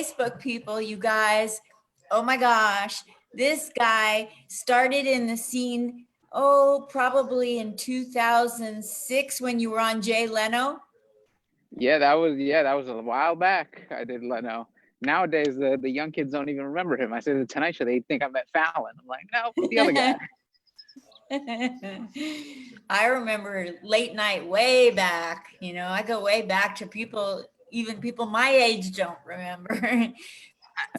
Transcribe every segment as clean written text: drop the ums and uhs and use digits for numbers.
Facebook people, you guys. Oh my gosh. This guy started in the scene, probably in 2006 when you were on Jay Leno. Yeah, that was a while back. I did Leno. Nowadays, the young kids don't even remember him. I say the Tonight Show, they think I met Fallon. I'm like, no, the other guy. I remember late night way back. I go way back to even people my age don't remember.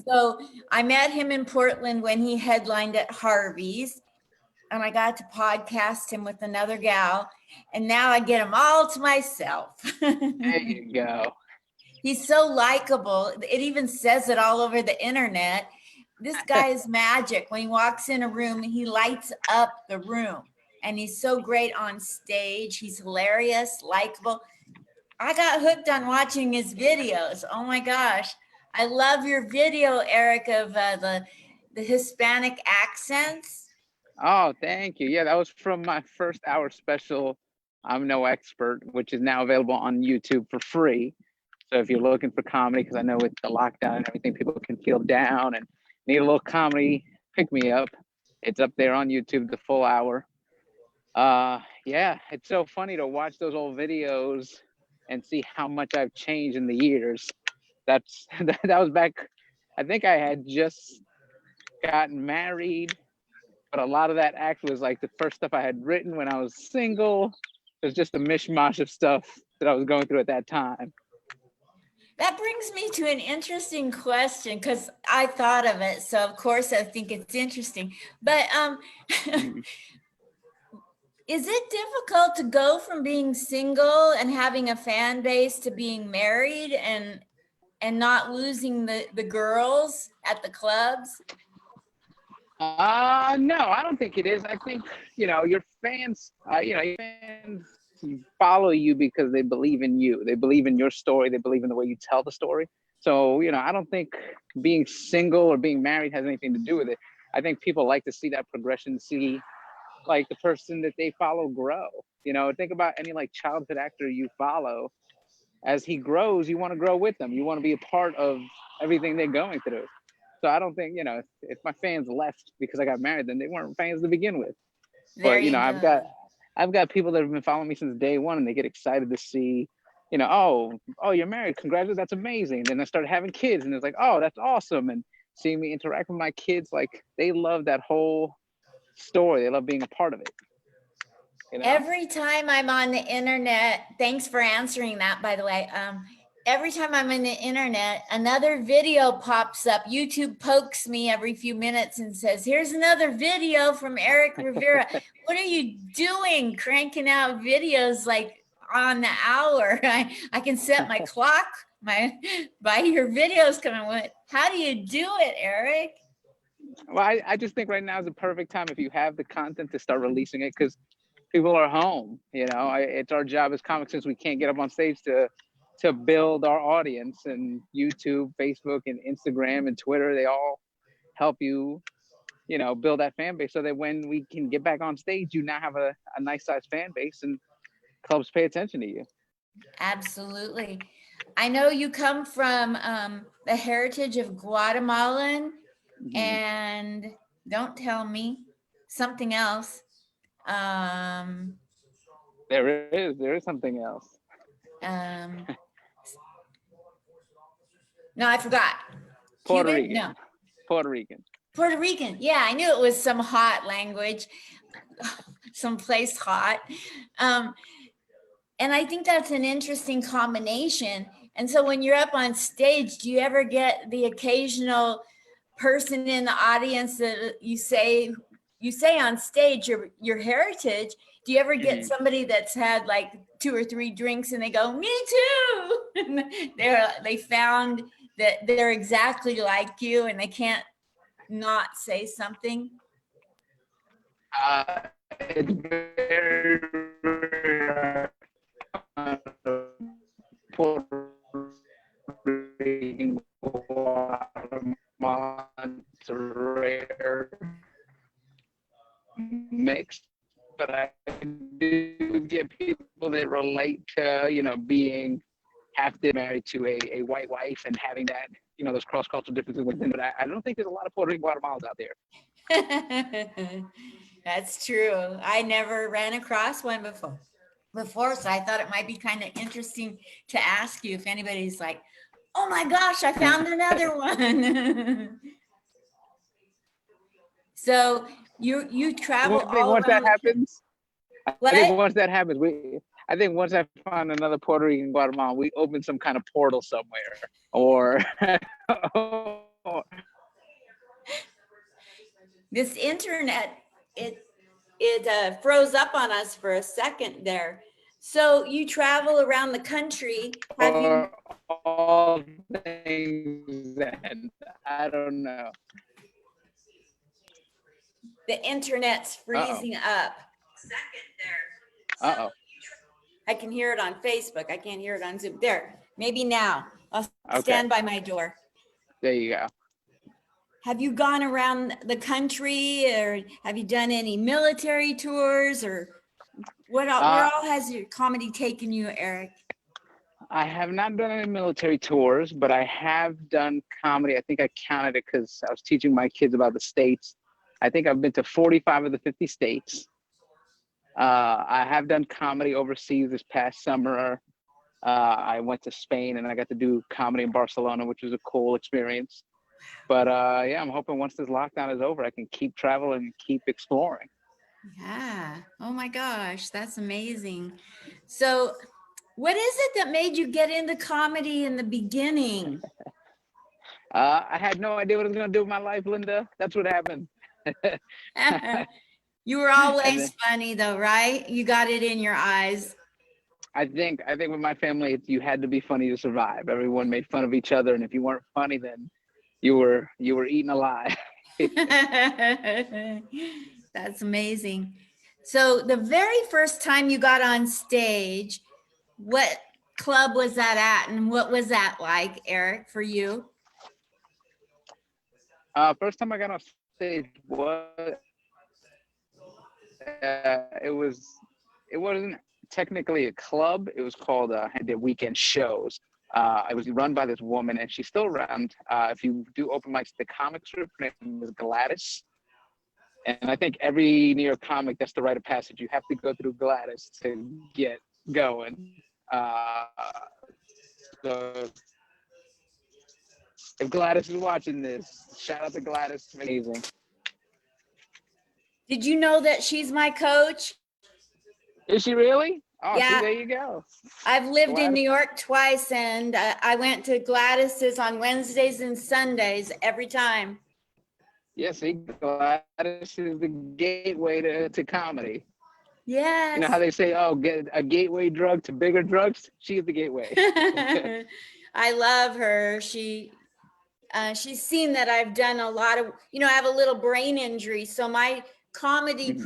So I met him in Portland when he headlined at Harvey's, and I got to podcast him with another gal, and now I get him all to myself. There you go. He's so likable. It even says it all over the internet. This guy is magic. When he walks in a room, he lights up the room, and he's so great on stage. He's hilarious, likable. I got hooked on watching his videos. Oh my gosh. I love your video, Erik, of the Hispanic accents. Oh, thank you. Yeah, that was from my first hour special, I'm No Expert, which is now available on YouTube for free. So if you're looking for comedy, because I know with the lockdown and everything, people can feel down and need a little comedy pick me up, it's up there on YouTube, the full hour. Yeah, it's so funny to watch those old videos and see how much I've changed in the years. That was back, I think I had just gotten married, but a lot of that act was like the first stuff I had written when I was single. It was just a mishmash of stuff that I was going through at that time. That brings me to an interesting question, because I thought of it. So of course I think it's interesting. But is it difficult to go from being single and having a fan base to being married and not losing the girls at the clubs? No, I don't think it is. I think, your fans, your fans follow you because they believe in you. They believe in your story. They believe in the way you tell the story. So, I don't think being single or being married has anything to do with it. I think people like to see that progression, see like the person that they follow grow. Think about any like childhood actor you follow. As he grows, you want to grow with them. You want to be a part of everything they're going through. So I don't think, if my fans left because I got married, then they weren't fans to begin with. There But, you go. I've got people that have been following me since day one, and they get excited to see, oh, you're married. Congratulations. That's amazing. Then I started having kids, and it's like, oh, that's awesome. And seeing me interact with my kids, like they love that whole story. They love being a part of it. Every time I'm on the internet, thanks for answering that, by the way. Every time I'm on the internet, another video pops up. YouTube pokes me every few minutes and says, here's another video from Erik Rivera. What are you doing cranking out videos like on the hour? I can set my clock by your videos coming. How do you do it, Erik? Well, I just think right now is the perfect time if you have the content to start releasing it, because people are home. It's our job as comics, since we can't get up on stage, to build our audience. And YouTube, Facebook, and Instagram and Twitter, they all help you, build that fan base, so that when we can get back on stage, you now have a nice sized fan base and clubs pay attention to you. Absolutely. I know you come from the heritage of Guatemalan, and don't tell me something else. There is something else. No, I forgot. Puerto Rican. No. Puerto Rican. Puerto Rican. Yeah, I knew it was some hot language, someplace hot. And I think that's an interesting combination. And so when you're up on stage, do you ever get the occasional person in the audience that you say on stage your heritage? Do you ever get somebody that's had like 2 or 3 drinks and they go, me too? And they found that they're exactly like you and they can't not say something? It's very Puerto Rican, it's a rare mix, but I do get people that relate to, being half married to a white wife and having that, there's cross-cultural differences within, but I don't think there's a lot of Puerto Rican Guatemalans out there. That's true. I never ran across one before, so I thought it might be kind of interesting to ask you if anybody's like, oh my gosh, I found another one. So you travel Well, I think all once that around. happens, What? I think once that happens, I think once I find another Puerto Rican Guatemalan, we open some kind of portal somewhere, or This internet, it froze up on us for a second there. So you travel around the country. Have you? or all things that I don't know. The internet's Uh-oh. freezing up. Second there. Uh-oh. I can hear it on Facebook. I can't hear it on Zoom. There, maybe now. I'll Okay. stand by my door. There you go. Have you gone around the country, or have you done any military tours, or where all has your comedy taken you, Erik? I have not done any military tours, but I have done comedy. I think I counted it because I was teaching my kids about the states. I think I've been to 45 of the 50 states. I have done comedy overseas this past summer. I went to Spain and I got to do comedy in Barcelona, which was a cool experience. But yeah, I'm hoping once this lockdown is over, I can keep traveling and keep exploring. Yeah. Oh my gosh, that's amazing. So, what is it that made you get into comedy in the beginning? I had no idea what I was going to do with my life, Linda. That's what happened. You were always funny though, right? You got it in your eyes. I think with my family, you had to be funny to survive. Everyone made fun of each other, and if you weren't funny, then you were eaten alive. That's amazing. So the very first time you got on stage, what club was that at, and what was that like, Erik, for you? First time I got on stage was it wasn't technically a club. It was called the Weekend Shows. It was run by this woman, and she's still around. If you do open mics, the comic strip, her name was Gladys. And I think every New York comic, that's the rite of passage. You have to go through Gladys to get going. So if Gladys is watching this, shout out to Gladys. Amazing. Did you know that she's my coach? Is she really? Oh, Yeah. see, there you go. I've lived in Gladys. New York twice, and I went to Gladys's on Wednesdays and Sundays every time. Yeah, see, Gladys is the gateway to comedy. Yes. You know how they say, oh, get a gateway drug to bigger drugs? She's the gateway. I love her. She's seen that I've done a lot of, I have a little brain injury. So my comedy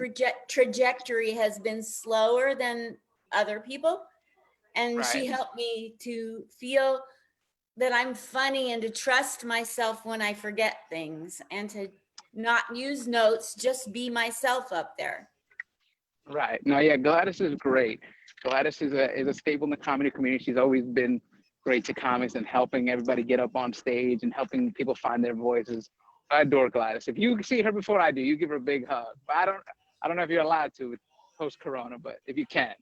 trajectory has been slower than other people. And she helped me to feel that I'm funny and to trust myself when I forget things and to not use notes, just be myself up there. Right. No, yeah, Gladys is great. Gladys is a staple in the comedy community. She's always been great to comics and helping everybody get up on stage and helping people find their voices. I adore Gladys. If you see her before I do, you give her a big hug. I don't know if you're allowed to post-corona, but if you can.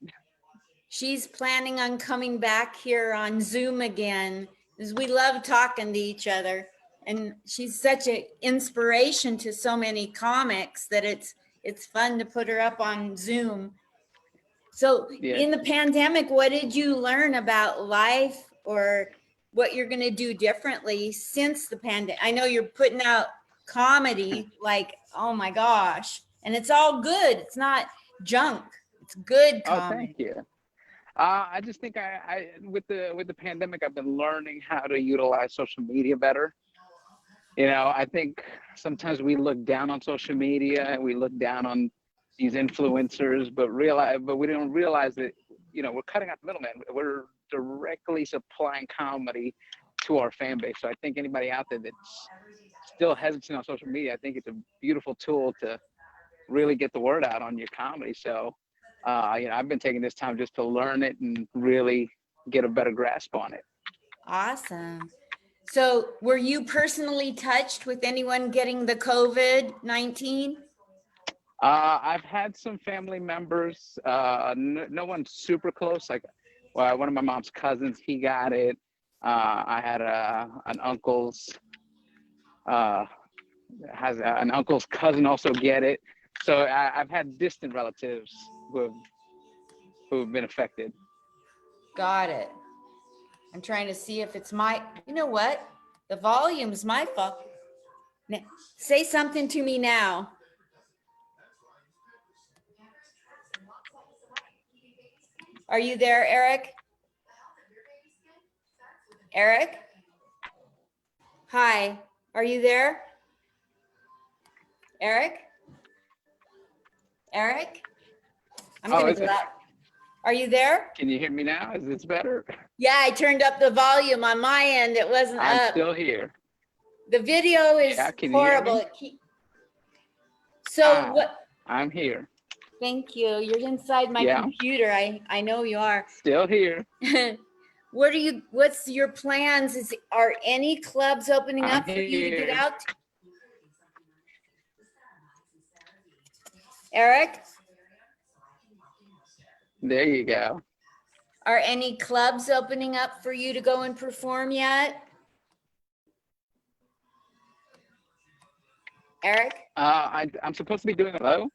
She's planning on coming back here on Zoom again, because we love talking to each other. And she's such an inspiration to so many comics that it's fun to put her up on Zoom. So in the pandemic, what did you learn about life or what you're going to do differently since the pandemic? I know you're putting out comedy like, oh my gosh, and it's all good. It's not junk. It's good comedy. Oh, thank you. I just think I with the pandemic, I've been learning how to utilize social media better. I think sometimes we look down on social media and we look down on these influencers, but we don't realize that, we're cutting out the middleman. We're directly supplying comedy to our fan base. So I think anybody out there that's still hesitant on social media, I think it's a beautiful tool to really get the word out on your comedy. So, I've been taking this time just to learn it and really get a better grasp on it. Awesome. So were you personally touched with anyone getting the COVID-19? I've had some family members, no one super close. Like, well, one of my mom's cousins, he got it. I had an uncle's an uncle's cousin also get it. So I've had distant relatives who've been affected. Got it. I'm trying to see if it's you know what? The volume's my fault. Say something to me now. Are you there, Eric? Eric? Hi, are you there? Eric? Eric? I'm gonna go out. Are you there? Can you hear me now? Is this better? Yeah, I turned up the volume on my end. It wasn't up. I'm still here. The video is horrible. So what? I'm here. Thank you. You're inside my computer. I know you are. Still here. What's your plans? Are any clubs opening up for you to get out? Eric? There you go. Are any clubs opening up for you to go and perform yet? Eric? I'm supposed to be doing hello?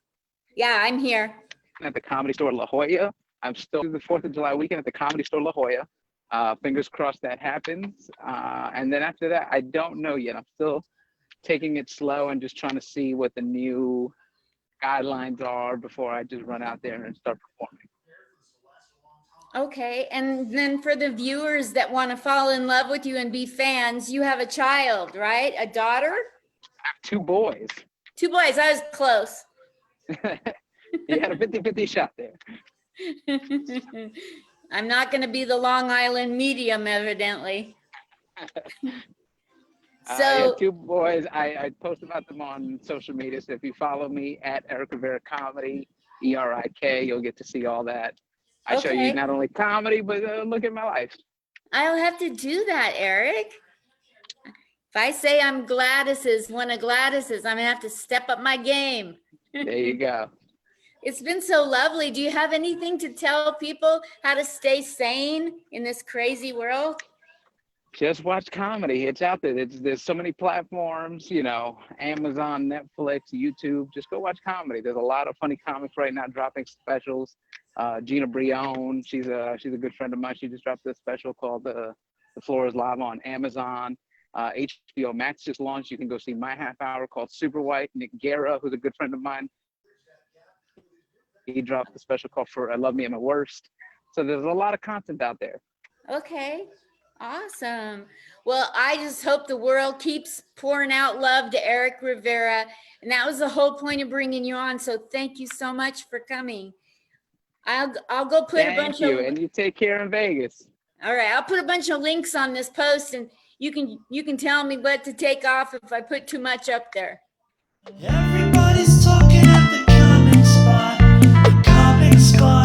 Yeah, I'm here. At the Comedy Store La Jolla. I'm still the 4th of July weekend at the Comedy Store La Jolla. Fingers crossed that happens. And then after that, I don't know yet. I'm still taking it slow and just trying to see what the new guidelines are before I just run out there and start performing. Okay, and then for the viewers that want to fall in love with you and be fans, you have a child, right? A daughter? I have 2 boys. 2 boys, I was close. You had a 50-50 shot there. I'm not going to be the Long Island medium, evidently. So 2 boys. I post about them on social media. So if you follow me at Erik Rivera Comedy, ERIK, you'll get to see all that. I show you not only comedy, but look at my life. I'll have to do that, Eric. If I say I'm Gladys's, one of Gladys's, I'm gonna have to step up my game. There you go. It's been so lovely. Do you have anything to tell people how to stay sane in this crazy world? Just watch comedy. It's out there. There's so many platforms, you know, Amazon, Netflix, YouTube. Just go watch comedy. There's a lot of funny comics right now dropping specials. Gina Brion, she's a good friend of mine. She just dropped a special called The Floor is Lava on Amazon. HBO Max just launched. You can go see my half hour called Super White. Nick Guerra, who's a good friend of mine, he dropped a special called For I Love Me at My Worst. So there's a lot of content out there. Okay. Awesome. Well, I just hope the world keeps pouring out love to Erik Rivera. And that was the whole point of bringing you on. So thank you so much for coming. I'll go put a bunch of. And you take care in Vegas. All right. I'll put a bunch of links on this post and you can tell me what to take off if I put too much up there. Everybody's talking at the comic spot. The comic spot.